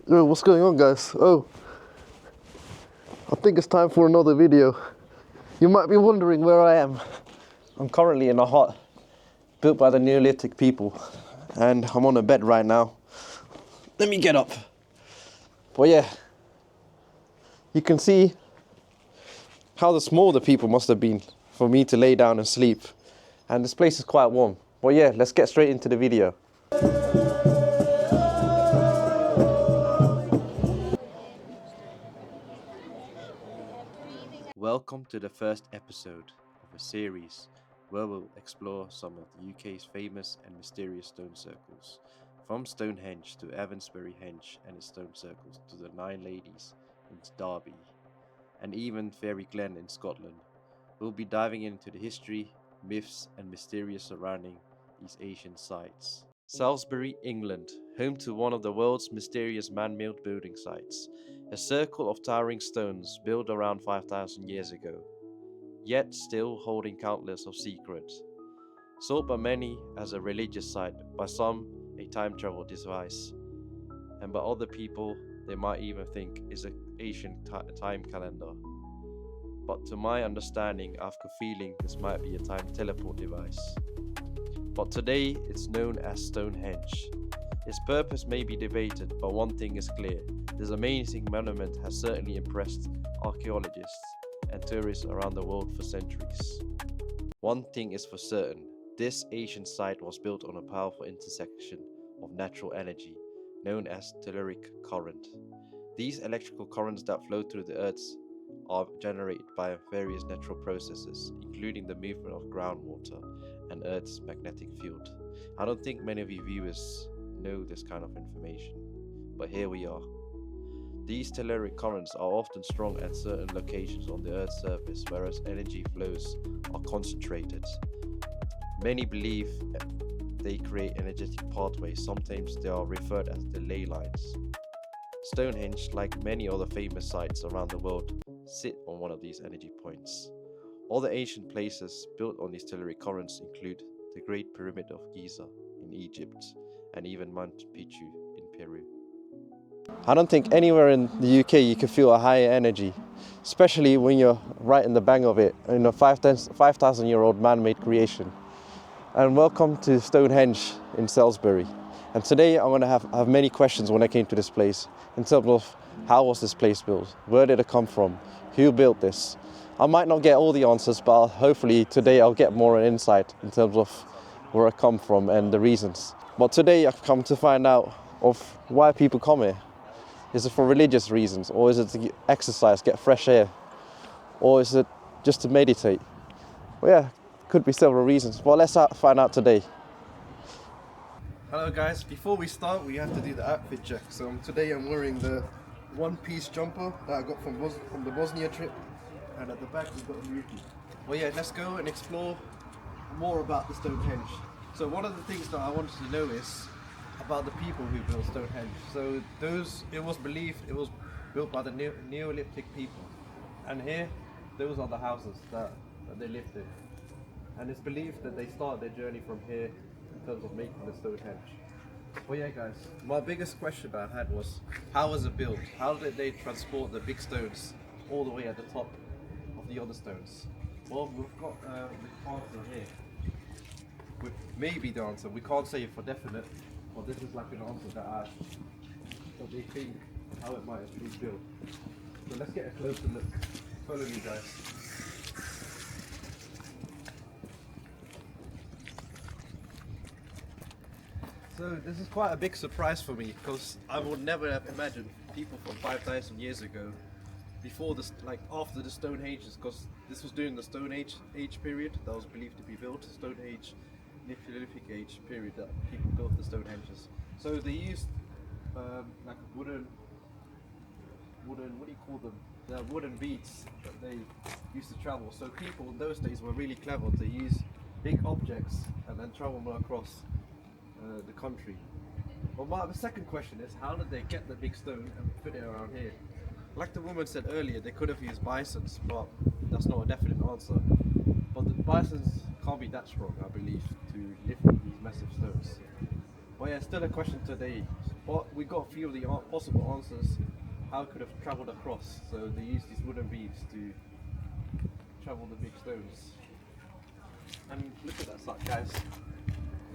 Yo, what's going on, guys? Oh, I think it's time for another video. You might be wondering where I am. I'm currently in a hut built by the Neolithic people, and I'm on a bed right now. Let me get up. But yeah, you can see how small the people must have been for me to lay down and sleep. And this place is quite warm. But yeah, let's get straight into the video. Welcome to the first episode of a series where we'll explore some of the UK's famous and mysterious stone circles, from Stonehenge to Avebury Henge and its stone circles to the Nine Ladies in Derby, and even Fairy Glen in Scotland. We'll be diving into the history, myths and mysterious surrounding these ancient sites. Salisbury, England, home to one of the world's mysterious man-made building sites, a circle of towering stones built around 5,000 years ago, yet still holding countless of secrets. Sought by many as a religious site, by some a time travel device, and by other people they might even think is an ancient time calendar. But to my understanding, I've a feeling this might be a time teleport device. But today it's known as Stonehenge. Its purpose may be debated, but one thing is clear. This amazing monument has certainly impressed archaeologists and tourists around the world for centuries. One thing is for certain, this ancient site was built on a powerful intersection of natural energy, known as telluric current. These electrical currents that flow through the earth are generated by various natural processes, including the movement of groundwater and Earth's magnetic field. I don't think many of you viewers know this kind of information, but here we are. These telluric currents are often strong at certain locations on the Earth's surface, whereas energy flows are concentrated. Many believe they create energetic pathways. Sometimes they are referred as the ley lines. Stonehenge, like many other famous sites around the world, sit on one of these energy points. Other ancient places built on these telluric currents include the Great Pyramid of Giza in Egypt and even Mount Pichu in Peru. I don't think anywhere in the UK you can feel a higher energy, especially when you're right in the bang of it, in a 5,000-year-old man-made creation. And welcome to Stonehenge in Salisbury. And today I'm going to have many questions when I came to this place, in terms of how was this place built, where did it come from, who built this. I might not get all the answers, but hopefully today I'll get more insight in terms of where I come from and the reasons. But today I've come to find out of why people come here. Is it for religious reasons, or is it to exercise, get fresh air, or is it just to meditate? Well, yeah, could be several reasons. Well, let's find out today. Hello guys, before we start we have to do the outfit check. So today I'm wearing the one-piece jumper that I got from the Bosnia trip, and at the back we've got a Yuki. Well yeah, let's go and explore more about the Stonehenge. So one of the things that I wanted to know is about the people who built Stonehenge. So it was believed it was built by the Neolithic people, and here those are the houses that they lived in, and it's believed that they started their journey from here in terms of making the Stonehenge. Well yeah guys, my biggest question that I had was, how was it built? How did they transport the big stones all the way at the top of the other stones? Well, we've got the answer here. With maybe the answer, we can't say it for definite, but this is like an answer that they think how it might have been built. So let's get a closer look. Follow me guys. So this is quite a big surprise for me, because I would never have imagined people from 5,000 years ago, before this, like after the Stone Ages, because this was during the Stone Age period that was believed to be built. Stone Age, Neolithic Age period that people built the Stonehenges. So they used like a wooden, what do you call them? The wooden beats that they used to travel. So people in those days were really clever to use big objects and then travel them across the country. Well, my second question is, how did they get the big stone and put it around here? Like the woman said earlier, they could have used bisons, but that's not a definite answer. But the bisons can't be that strong, I believe, to lift these massive stones. But yeah, still a question today. But we got a few of the possible answers. How could have travelled across? So they used these wooden beams to travel the big stones. And look at that suck, guys.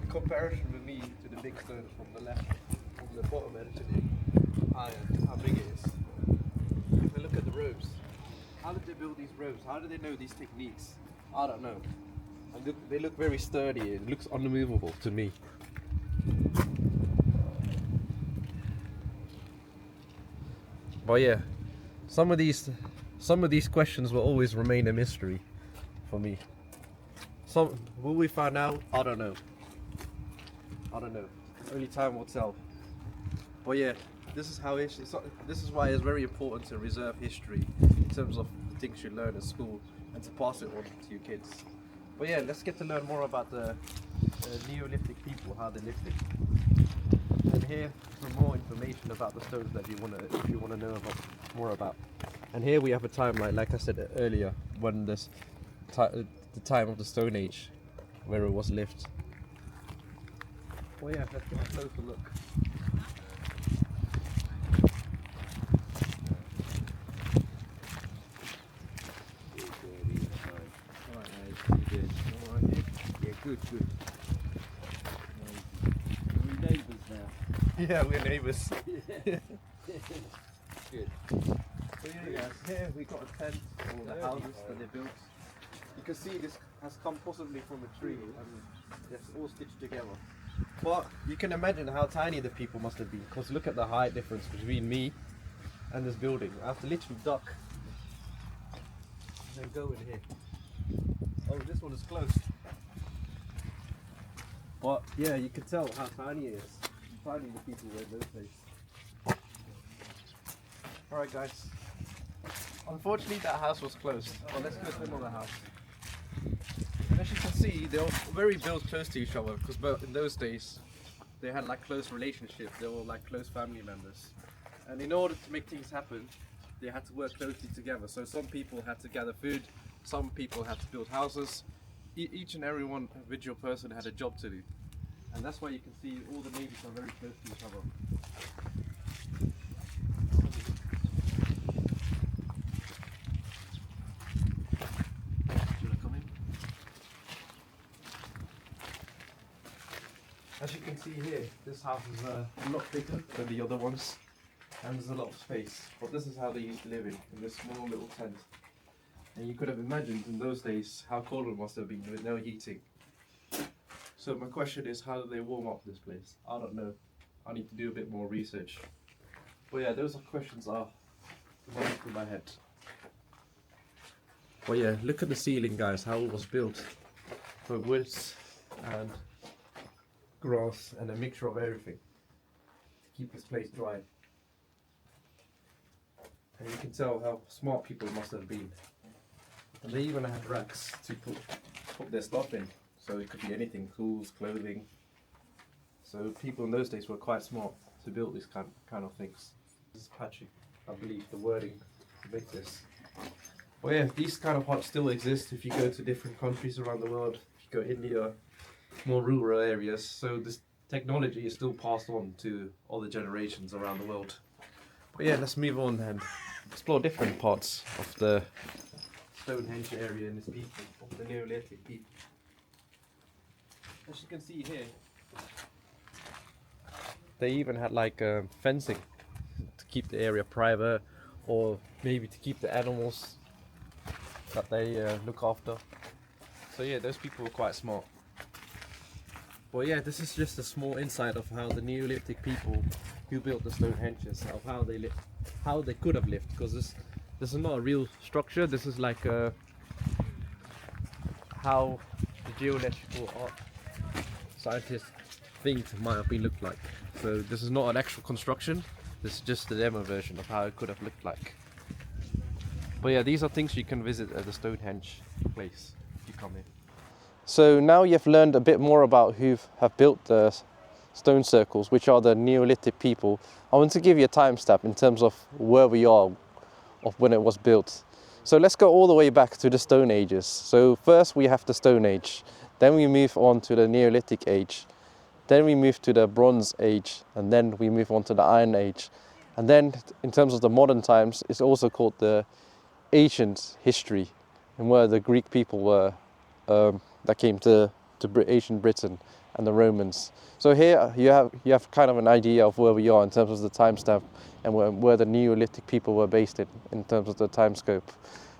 In comparison with me to the big stones from the left, from the bottom end to the iron, how big it is. And look at the ropes. How did they build these ropes? How did they know these techniques? I don't know. And they look very sturdy. It looks unmovable to me. But yeah, some of these questions will always remain a mystery for me. Will we find out? I don't know. Only time will tell. But yeah, this is why it's very important to reserve history in terms of the things you learn at school and to pass it on to your kids. But yeah, let's get to learn more about the Neolithic people, how they lived it. And here some more information about the stones that if you want to know more about. And here we have a timeline, like I said earlier, when the time of the Stone Age, where it was lived. Well, yeah, let's get a closer look. Good. We're neighbours now. Yeah, we're neighbours. Good. So yeah, guys, here we got a tent for the houses that they built. You can see this has come possibly from a tree and it's all stitched together. But you can imagine how tiny the people must have been, because look at the height difference between me and this building. I have to literally duck and then go in here. Oh, this one is closed. But yeah, you can tell how tiny it is. How tiny the people were in those days. Alright guys. Unfortunately that house was closed. But let's go to another house. And as you can see, they were very built close to each other, because in those days they had like close relationships. They were like close family members. And in order to make things happen, they had to work closely together. So some people had to gather food, some people had to build houses. Each and every individual person had a job to do, and that's why you can see all the neighbours are very close to each other. Should I come in? As you can see here, this house is a lot bigger than the other ones, and there's a lot of space. But this is how they used to live in this small little tent. And you could have imagined in those days how cold it must have been with no heating. So my question is, how do they warm up this place? I don't know. I need to do a bit more research. But yeah, those are questions are running through my head. But yeah, look at the ceiling, guys, how it was built. For woods and grass and a mixture of everything to keep this place dry. And you can tell how smart people must have been. And they even had racks to put their stuff in, so it could be anything, tools, clothing. So people in those days were quite smart to build these kind of things. This is patchy, I believe, the wording to make this. But yeah, these kind of huts still exist if you go to different countries around the world. If you go India, more rural areas. So this technology is still passed on to all the generations around the world. But yeah, let's move on and explore different parts of the Stonehenge area and its people, of the Neolithic people. As you can see here, they even had like fencing to keep the area private, or maybe to keep the animals that they look after. So yeah, those people were quite smart. But yeah, this is just a small insight of how the Neolithic people who built the Stonehenges, of how they lived, how they could have lived, because this is not a real structure. This is like how the geological scientists think it might have been looked like. So this is not an actual construction. This is just the demo version of how it could have looked like. But yeah, these are things you can visit at the Stonehenge place if you come in. So now you've learned a bit more about who have built the stone circles, which are the Neolithic people. I want to give you a timestamp in terms of where we are of when it was built. So let's go all the way back to the Stone Ages. So first we have the Stone Age, then we move on to the Neolithic Age, Then we move to the Bronze Age, and then we move on to the Iron Age. And then in terms of the modern times, it's also called the ancient history, and where the Greek people were that came to ancient Britain, and the Romans. So here you have kind of an idea of where we are in terms of the timestamp, and where the Neolithic people were based in terms of the time scope.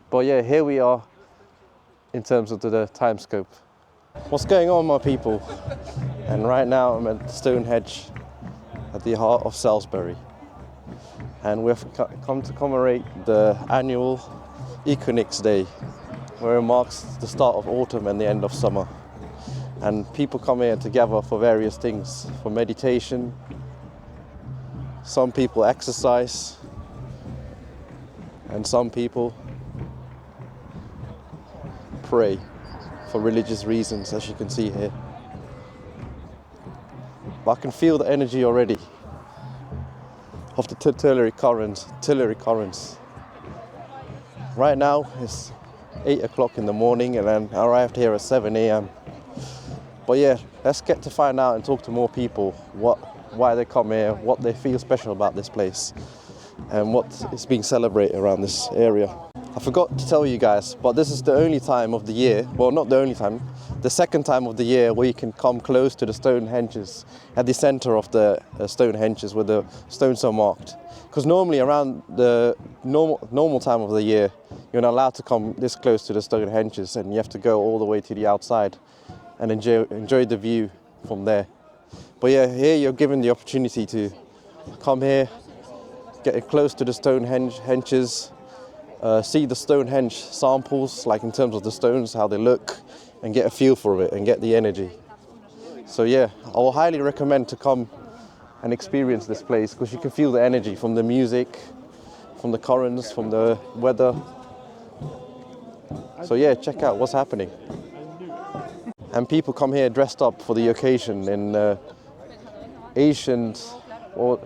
But yeah, here we are in terms of the time scope. What's going on, my people? And right now I'm at Stonehenge at the heart of Salisbury. And we've come to commemorate the annual Equinox Day, where it marks the start of autumn and the end of summer. And people come here to gather for various things, for meditation. Some people exercise, and some people pray for religious reasons, as you can see here. But I can feel the energy already of the telluric currents. Right now it's 8 o'clock in the morning, and then I arrived here at 7 a.m. But yeah, let's get to find out and talk to more people why they come here, what they feel special about this place, and what is being celebrated around this area. I forgot to tell you guys, but this is the only time of the year, well, not the only time, the second time of the year where you can come close to the Stonehenges, at the centre of the Stonehenges where the stones are marked. Because normally around the normal time of the year, you're not allowed to come this close to the Stonehenges, and you have to go all the way to the outside and enjoy the view from there. But yeah, here you're given the opportunity to come here, get close to the Stonehenges, see the Stonehenge samples, like in terms of the stones, how they look, and get a feel for it and get the energy. So yeah, I will highly recommend to come and experience this place, because you can feel the energy from the music, from the currents, from the weather. So yeah, check out what's happening. And people come here dressed up for the occasion in ancient or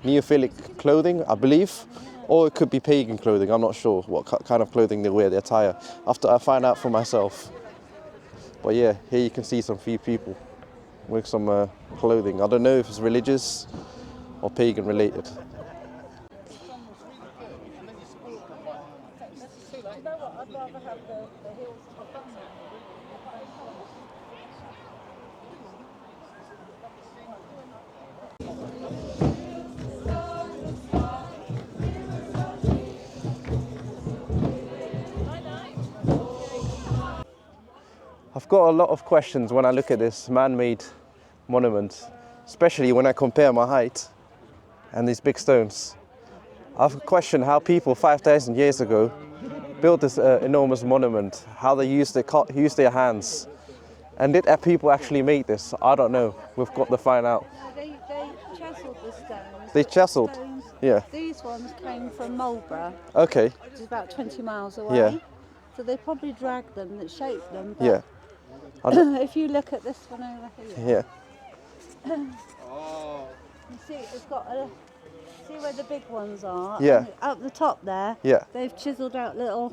Neolithic clothing, I believe. Or it could be pagan clothing, I'm not sure what kind of clothing they wear, the attire, after I find out for myself. But yeah, here you can see some few people with some clothing. I don't know if it's religious or pagan related. I've got a lot of questions when I look at this man-made monument, especially when I compare my height and these big stones. I've questioned how people 5,000 years ago built this enormous monument, how they used their hands. And did people actually make this? I don't know. We've got to find out. They chiseled the stones. They chiseled? Stones, Yeah. These ones came from Marlborough, Okay. which is about 20 miles away. Yeah. So they probably dragged them, that shaped them. But Yeah. if you look at this one over here, Yeah. you see it's got see where the big ones are? Yeah. And up the top there, Yeah. they've chiseled out little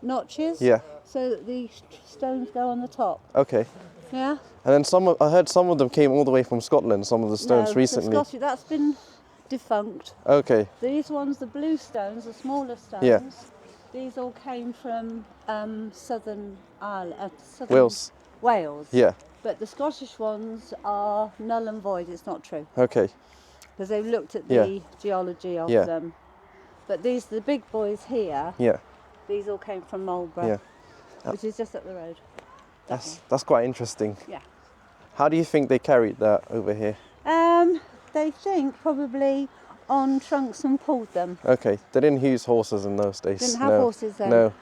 notches. Yeah. So that the stones go on the top. Okay. Yeah? And then I heard some of them came all the way from Scotland, some of the stones No, recently. the Scottish, that's been defunct. Okay. These ones, the blue stones, the smaller stones, Yeah. these all came from southern Ireland, Wales. Yeah. But the Scottish ones are null and void, it's not true. Okay. Because they've looked at the Yeah. geology of Yeah. them. But the big boys here, Yeah. these all came from Marlborough, Yeah. which is just up the road. That's quite interesting. Yeah. How do you think they carried that over here? They think probably on trunks and pulled them. Okay. They didn't use horses in those days. Didn't have no. horses then. No.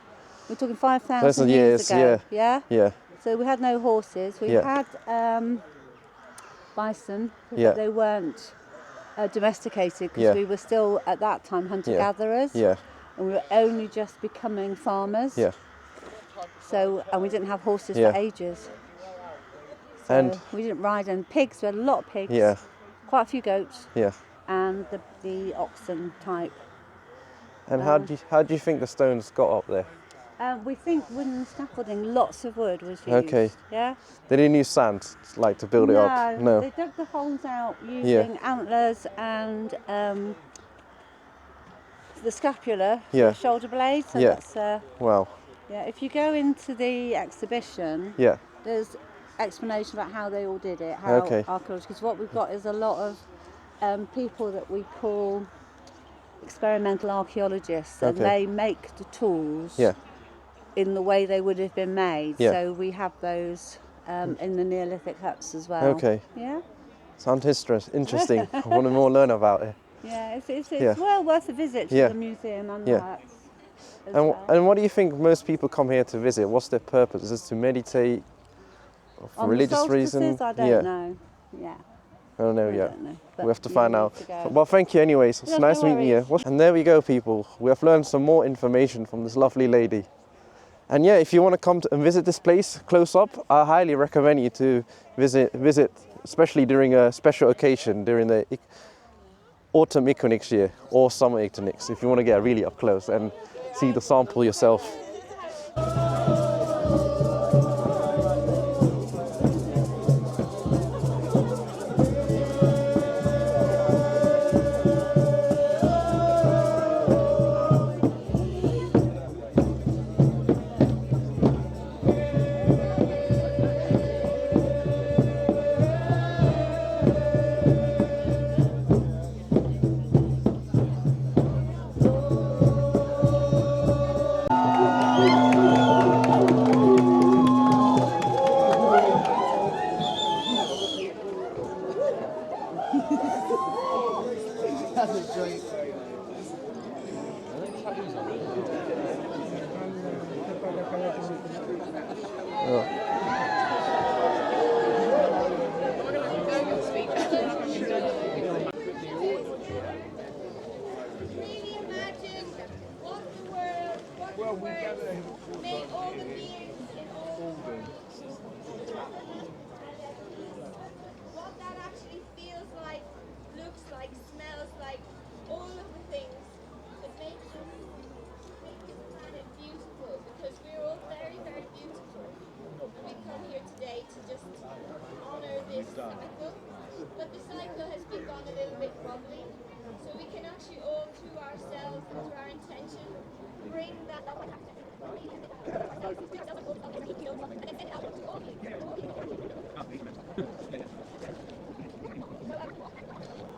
We're talking 5,000 years, ago. Yeah. Yeah. So we had no horses. We Yeah. had bison, but Yeah. they weren't domesticated because Yeah. we were still at that time hunter-gatherers, Yeah. and we were only just becoming farmers. Yeah. And we didn't have horses Yeah. for ages. So And- we didn't ride, and pigs. We had a lot of pigs. Yeah. Quite a few goats, Yeah. and the oxen type. And how do you think the stones got up there? We think wooden scaffolding, lots of wood was used. Okay. Yeah. They didn't use sand like to build it up. No. They dug the holes out using antlers and the scapula, Yeah. the shoulder blade. So Yeah. that's Wow. yeah. If you go into the exhibition, Yeah. there's explanation about how they all did it. How Okay. archaeologists. Because what we've got is a lot of people that we call experimental archaeologists, and Okay. they make the tools. Yeah. In the way they would have been made. Yeah. So we have those in the Neolithic huts as well. Okay. Yeah. Sounds interesting. I want to more learn about it. Yeah, it's Yeah. well worth a visit to Yeah. the museum and Yeah. the huts. as And, well. and what do you think most people come here to visit? What's their purpose? Is it to meditate? Or for On religious the solstices, reason? I don't know. Yeah. I don't know I yet. don't know, We but have to you find need out. to go. Well, thank you anyways. It's Yeah, nice no meeting you. worries. And there we go, people. We have learned some more information from this lovely lady. And yeah, if you want to come and visit this place close up, I highly recommend you to visit, especially during a special occasion, during the autumn equinox year or summer equinox, if you want to get really up close and see the sample yourself. What that actually feels like, looks like, smells like, all of the things that make this planet beautiful, because we're all very, very beautiful. And we come here today to just honour this cycle. But the cycle has been gone a little bit wobbly, so we can actually all, through ourselves and through our intention, bring that.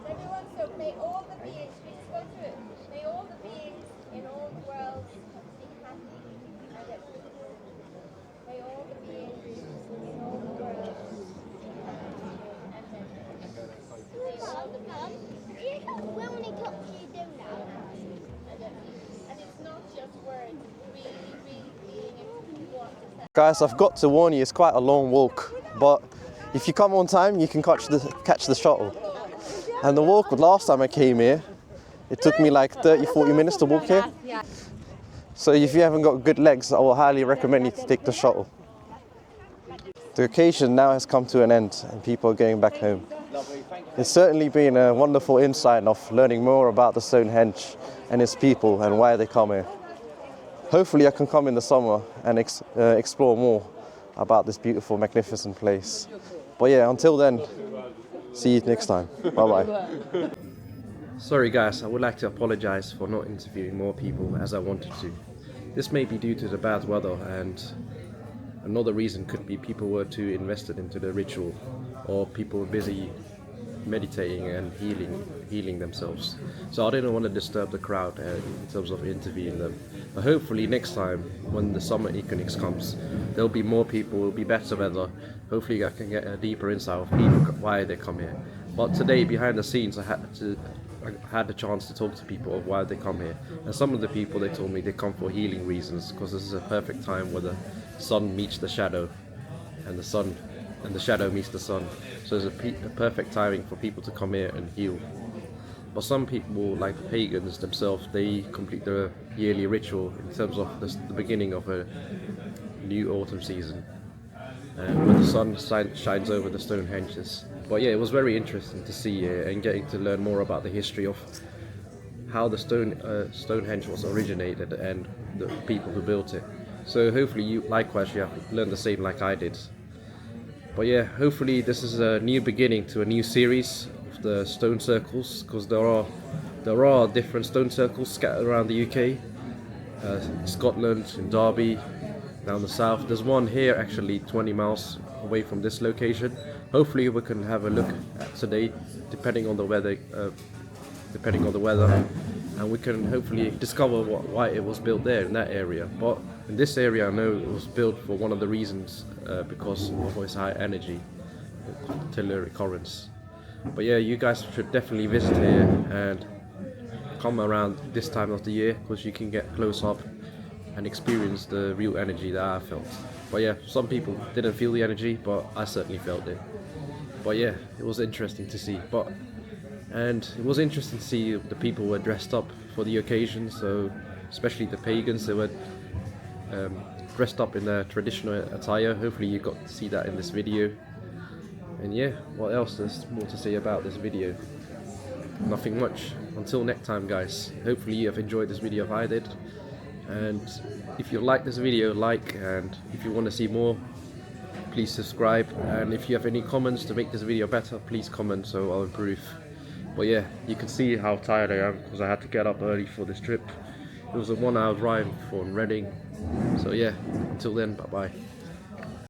Everyone, so may all the beings, we just go through it. May all the beings in all the worlds be happy and at peace. May all the beings in all the worlds be happy and at peace. May all the beings When we talk to you do now. and at peace. And it's not just words, really, really being in what is that. Guys, I've got to warn you, it's quite a long walk, but if you come on time, you can catch the shuttle. And the walk, last time I came here, it took me like 30-40 minutes to walk here. So if you haven't got good legs, I will highly recommend you to take the shuttle. The occasion now has come to an end and people are going back home. It's certainly been a wonderful insight of learning more about the Stonehenge and its people and why they come here. Hopefully I can come in the summer and explore more about this beautiful, magnificent place. But yeah, until then, see you next time. Bye-bye. Sorry guys, I would like to apologize for not interviewing more people as I wanted to. This may be due to the bad weather, and another reason could be people were too invested into the ritual, or people were busy meditating and healing themselves. So I didn't want to disturb the crowd in terms of interviewing them. But hopefully next time, when the summer equinox comes, there'll be more people, it'll be better weather. Hopefully I can get a deeper insight of people, why they come here. But today, behind the scenes, I had the chance to talk to people of why they come here. And some of the people, they told me they come for healing reasons, because this is a perfect time where the sun meets the shadow, and the shadow meets the sun. So it's a perfect timing for people to come here and heal. But some people, like the pagans themselves, they complete the yearly ritual in terms of the beginning of a new autumn season, when the sun shines over the Stonehenges. But yeah, it was very interesting to see and getting to learn more about the history of how the Stonehenge was originated and the people who built it. So hopefully you likewise you have learned the same like I did. But yeah, hopefully this is a new beginning to a new series of the stone circles, because there are different stone circles scattered around the UK, Scotland, in Derby, down the south. There's one here actually 20 miles away from this location. Hopefully we can have a look at today, depending on the weather, and we can hopefully discover why it was built there in that area. But in this area I know it was built for one of the reasons, because of its high energy, telluric currents. But yeah, you guys should definitely visit here and come around this time of the year, because you can get close up and experience the real energy that I felt. But yeah, some people didn't feel the energy, but I certainly felt it. But yeah, it was interesting to see. And it was interesting to see the people were dressed up for the occasion. So especially the pagans, they were dressed up in their traditional attire. Hopefully you got to see that in this video. And yeah, what else there's more to say about this video? Nothing much. Until next time, guys. Hopefully you have enjoyed this video if I did. And if you like this video, like, and if you want to see more, please subscribe. And if you have any comments to make this video better, please comment so I'll improve. But yeah, you can see how tired I am because I had to get up early for this trip. It was a 1 hour drive from Reading. So yeah, until then, bye bye.